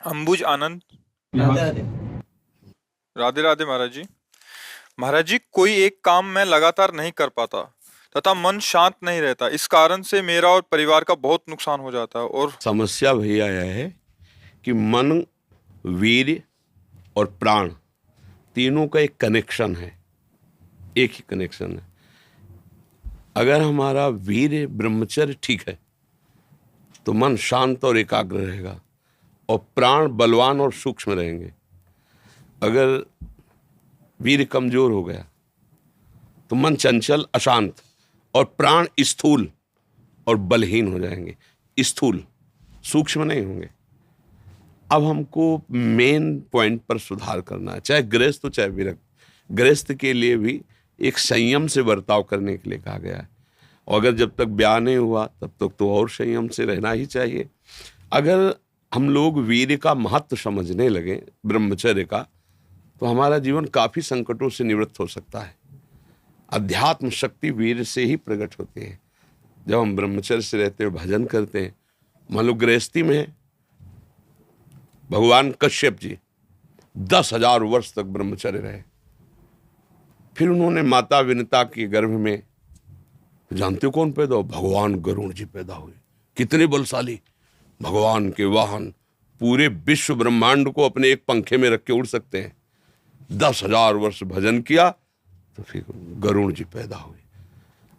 अंबुज आनंद। राधे राधे। राधे राधे महाराज जी। महाराज जी, कोई एक काम मैं लगातार नहीं कर पाता तथा मन शांत नहीं रहता। इस कारण से मेरा और परिवार का बहुत नुकसान हो जाता है। और समस्या भैया यह है कि मन, वीर्य और प्राण तीनों का एक कनेक्शन है, एक ही कनेक्शन है। अगर हमारा वीर्य ब्रह्मचर्य ठीक है तो मन शांत और एकाग्र रहेगा और प्राण बलवान और सूक्ष्म रहेंगे। अगर वीर्य कमजोर हो गया तो मन चंचल अशांत और प्राण स्थूल और बलहीन हो जाएंगे। स्थूल, सूक्ष्म नहीं होंगे। अब हमको मेन पॉइंट पर सुधार करना है, चाहे गृहस्थ हो चाहे विरक्त। गृहस्थ के लिए भी एक संयम से बर्ताव करने के लिए कहा गया है, और अगर जब तक ब्याह नहीं हुआ तब तक तो और संयम से रहना ही चाहिए। अगर हम लोग वीर्य का महत्व समझने लगे, ब्रह्मचर्य का, तो हमारा जीवन काफी संकटों से निवृत्त हो सकता है। अध्यात्म शक्ति वीर्य से ही प्रकट होती है। जब हम ब्रह्मचर्य से रहते हैं, भजन करते हैं, मान लो गृहस्थी में है, भगवान कश्यप जी 10,000 वर्ष तक ब्रह्मचर्य रहे। फिर उन्होंने माता विनता के गर्भ में, जानते हो कौन पैदा हो? भगवान गरुण जी पैदा हुए। कितने बलशाली, भगवान के वाहन, पूरे विश्व ब्रह्मांड को अपने एक पंखे में रख के उड़ सकते हैं। 10,000 वर्ष भजन किया तो फिर गरुण जी पैदा हुए।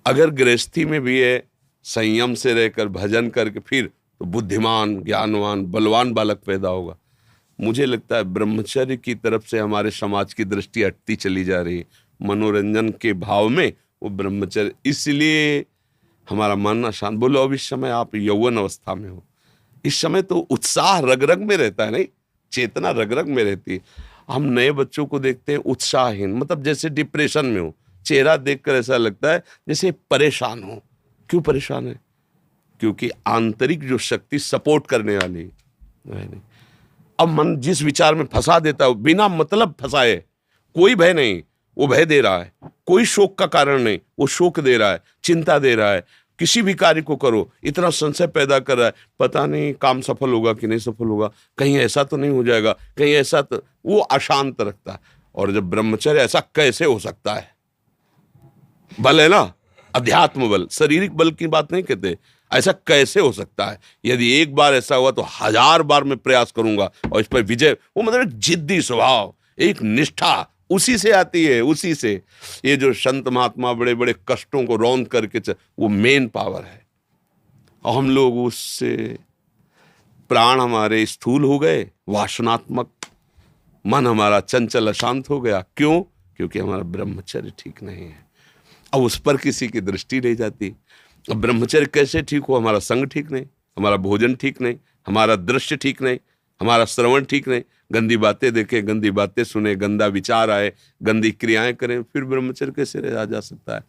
अगर गृहस्थी में भी है, संयम से रहकर भजन करके, फिर तो बुद्धिमान, ज्ञानवान, बलवान बालक पैदा होगा। मुझे लगता है ब्रह्मचर्य की तरफ से हमारे समाज की दृष्टि हटती चली जा रही है। मनोरंजन के भाव में वो ब्रह्मचर्य, इसलिए हमारा मन अशांत। बोलो अब इस समय आप यौवन अवस्था में हो, इस समय तो उत्साह रग रग में रहता है, नहीं, चेतना रग रग में रहती है। हम नए बच्चों को देखते हैं उत्साहहीन, मतलब जैसे डिप्रेशन में हो। चेहरा देखकर ऐसा लगता है जैसे परेशान हो। क्यों परेशान है? क्योंकि आंतरिक जो शक्ति सपोर्ट करने वाली है नहीं। अब मन जिस विचार में फंसा देता है, बिना मतलब फंसाए, कोई भय नहीं, वो भय दे रहा है। कोई शोक का कारण नहीं, वो शोक दे रहा है, चिंता दे रहा है। किसी भी कार्य को करो, इतना संशय पैदा कर रहा है, पता नहीं काम सफल होगा कि नहीं सफल होगा, कहीं ऐसा तो नहीं हो जाएगा, कहीं ऐसा तो, वो अशांत रखता है। और जब ब्रह्मचर्य, ऐसा कैसे हो सकता है? बल है ना, अध्यात्म बल, शारीरिक बल की बात नहीं कहते। ऐसा कैसे हो सकता है? यदि एक बार ऐसा हुआ तो 1000 बार मैं प्रयास करूंगा और इस पर विजय। वो मतलब जिद्दी स्वभाव, एक निष्ठा उसी से आती है, उसी से। ये जो संत महात्मा बड़े बड़े कष्टों को रौंद करके वो मेन पावर है। और हम लोग उससे, प्राण हमारे स्थूल हो गए, वासनात्मक, मन हमारा चंचल अशांत हो गया। क्यों? क्योंकि हमारा ब्रह्मचर्य ठीक नहीं है। अब उस पर किसी की दृष्टि नहीं जाती। अब ब्रह्मचर्य कैसे ठीक हो? हमारा संग ठीक नहीं, हमारा भोजन ठीक नहीं, हमारा दृश्य ठीक नहीं, हमारा श्रवण ठीक नहीं, गंदी बातें देखें, गंदी बातें सुने, गंदा विचार आए, गंदी क्रियाएं करें, फिर ब्रह्मचर्य कैसे रहा जा सकता है?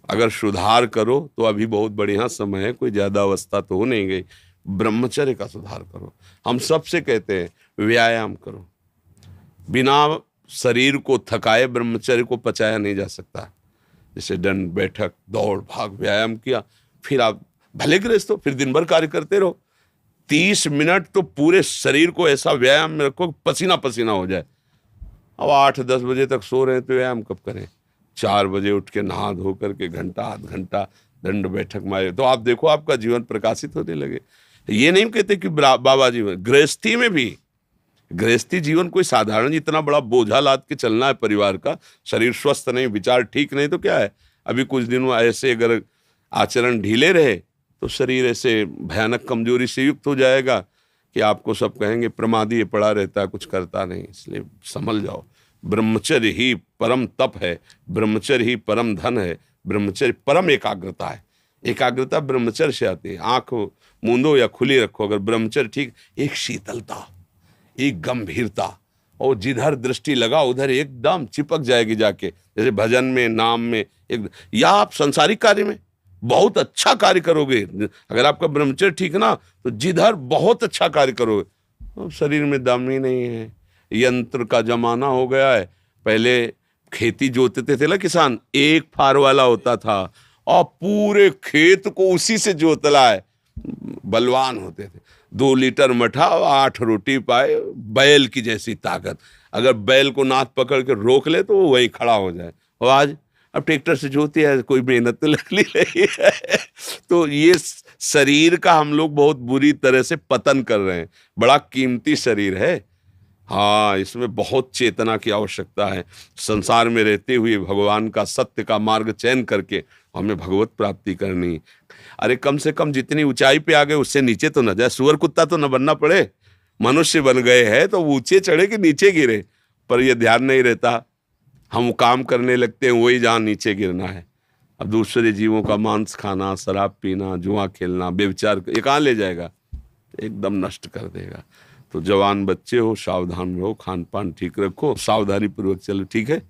अगर सुधार करो तो अभी बहुत बढ़िया समय है, कोई ज्यादा अवस्था तो हो नहीं गई। ब्रह्मचर्य का सुधार करो। हम सबसे कहते हैं व्यायाम करो। बिना शरीर को थकाए ब्रह्मचर्य को पचाया नहीं जा सकता। जैसे दंड बैठक, दौड़ भाग, व्यायाम किया, फिर आप भले गृहस्थ हो, फिर दिन भर कार्य करते रहो। 30 मिनट तो पूरे शरीर को ऐसा व्यायाम में रखो पसीना पसीना हो जाए। अब 8-10 बजे तक सो रहे हैं तो व्यायाम कब करें? 4 बजे उठ के नहा धो करके घंटा आध घंटा दंड बैठक मारे तो आप देखो आपका जीवन प्रकाशित होने लगे। ये नहीं कहते कि बाबा जीवन, गृहस्थी में भी, गृहस्थी जीवन कोई साधारण इतना बड़ा बोझा लाद के चलना है परिवार का। शरीर स्वस्थ नहीं, विचार ठीक नहीं तो क्या है? अभी कुछ दिनों ऐसे अगर आचरण ढीले रहे तो शरीर ऐसे भयानक कमजोरी से युक्त हो जाएगा कि आपको सब कहेंगे प्रमादी ये पड़ा रहता है, कुछ करता नहीं। इसलिए संभल जाओ। ब्रह्मचर्य ही परम तप है, ब्रह्मचर्य ही परम धन है, ब्रह्मचर्य परम एकाग्रता है। एकाग्रता ब्रह्मचर्य से आती है। आंख मूंदो या खुली रखो, अगर ब्रह्मचर्य ठीक, एक शीतलता, एक गंभीरता, और जिधर दृष्टि लगा उधर एकदम चिपक जाएगी जाके। जैसे भजन में, नाम में, एक, या आप संसारिक कार्य में बहुत अच्छा कार्य करोगे। अगर आपका ब्रह्मचर्य ठीक ना तो जिधर बहुत अच्छा कार्य करोगे। तो शरीर में दम ही नहीं है। यंत्र का जमाना हो गया है। पहले खेती जोतते थे ना किसान, एक फार वाला होता था और पूरे खेत को उसी से जोतला है, बलवान होते थे। 2 लीटर मठा और 8 रोटी पाए, बैल की जैसी ताकत। अगर बैल को नाथ पकड़ के रोक ले तो वो वहीं खड़ा हो जाए। और आज अब ट्रैक्टर से जोती है, कोई मेहनत तो लग नहीं रही है। तो ये शरीर का हम लोग बहुत बुरी तरह से पतन कर रहे हैं। बड़ा कीमती शरीर है, हाँ, इसमें बहुत चेतना की आवश्यकता है। संसार में रहते हुए भगवान का सत्य का मार्ग चयन करके हमें भगवत प्राप्ति करनी। अरे कम से कम जितनी ऊंचाई पे आ गए उससे नीचे तो न जाए। सुअर कुत्ता तो न बनना पड़े, मनुष्य बन गए हैं तो ऊंचे चढ़े कि नीचे गिरे, पर ये ध्यान नहीं रहता। हम काम करने लगते हैं वही जहाँ नीचे गिरना है। अब दूसरे जीवों का मांस खाना, शराब पीना, जुआ खेलना, व्यभिचार, ये कहाँ ले जाएगा? एकदम नष्ट कर देगा। तो जवान बच्चे हो, सावधान रहो, खान पान ठीक रखो, सावधानी पूर्वक चलो, ठीक है।